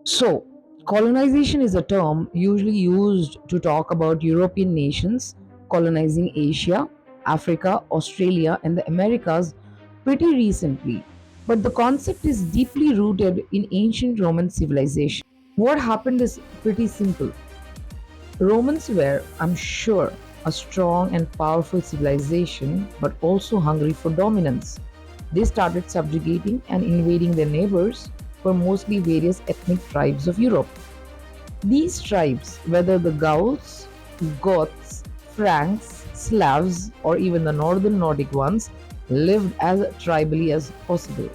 So, colonization is a term usually used to talk about European nations colonizing Asia, Africa, Australia, and the Americas pretty recently. But the concept is deeply rooted in ancient Roman civilization. What happened is pretty simple. Romans were, I'm sure, a strong and powerful civilization, but also hungry for dominance. They started subjugating and invading their neighbors, who were mostly various ethnic tribes of Europe. These tribes, whether the Gauls, Goths, Franks, Slavs, or even the northern Nordic ones, lived as tribally as possible.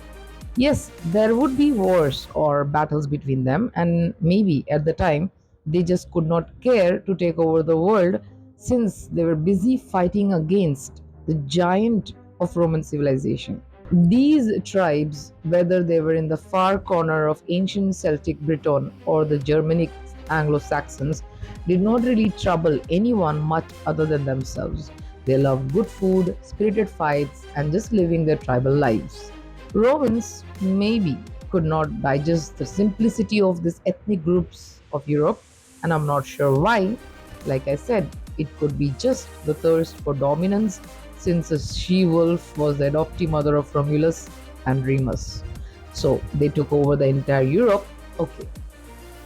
Yes, there would be wars or battles between them, and maybe at the time they just could not care to take over the world since they were busy fighting against the giant of Roman civilization. These tribes, whether they were in the far corner of ancient Celtic Britain or the Germanic Anglo Saxons, did not really trouble anyone much other than themselves. They loved good food, spirited fights, and just living their tribal lives. Romans maybe could not digest the simplicity of these ethnic groups of Europe, and I'm not sure why. Like I said, it could be just the thirst for dominance, since a she wolf was the adoptive mother of Romulus and Remus. So they took over the entire Europe. Okay,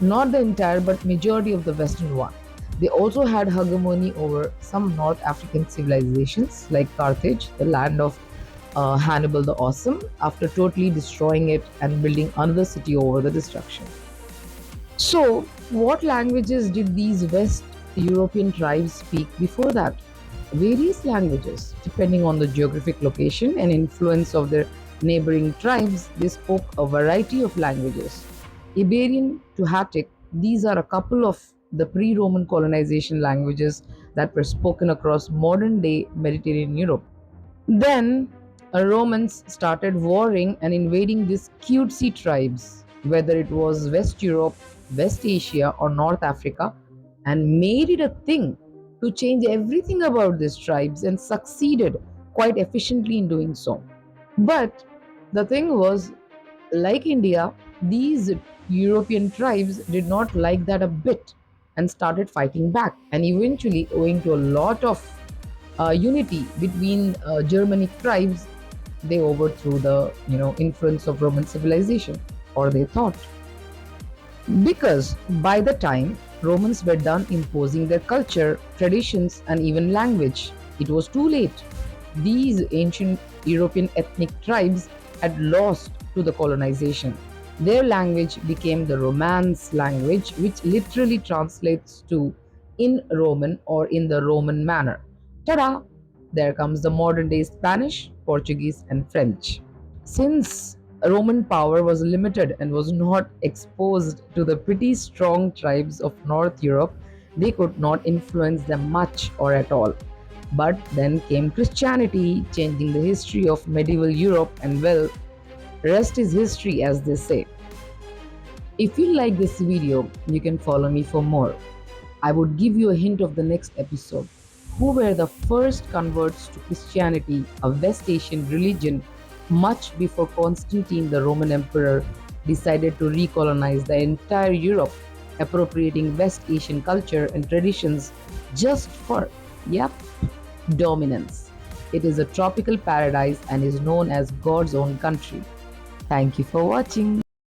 not the entire, but majority of the Western one. They also had hegemony over some North African civilizations like Carthage, the land of Hannibal the Awesome, after totally destroying it and building another city over the destruction. So, what languages did these West European tribes speak before that? Various languages, depending on the geographic location and influence of their neighboring tribes, they spoke a variety of languages. Iberian to Hattic, these are a couple of the pre Roman colonization languages that were spoken across modern day Mediterranean Europe. Then Romans started warring and invading these cutesy tribes, whether it was West Europe, West Asia, or North Africa, and made it a thing to change everything about these tribes and succeeded quite efficiently in doing so. But the thing was, like India, these European tribes did not like that a bit and started fighting back. And eventually, owing to a lot of unity between Germanic tribes, they overthrew the influence of Roman civilization, or they thought. Because by the time Romans were done imposing their culture, traditions, and even language, it was too late. These ancient European ethnic tribes had lost to the colonization. Their language became the Romance language, which literally translates to in Roman or in the Roman manner. Ta-da! There comes the modern day Spanish, Portuguese, and French. Since Roman power was limited and was not exposed to the pretty strong tribes of North Europe, they could not influence them much or at all. But then came Christianity, changing the history of medieval Europe, and well, rest is history, as they say. If you like this video, you can follow me for more. I would give you a hint of the next episode. Who were the first converts to Christianity, a West Asian religion, much before Constantine, the Roman emperor, decided to recolonize the entire Europe, appropriating West Asian culture and traditions just for, yep, dominance. It is a tropical paradise and is known as God's own country. Thank you for watching.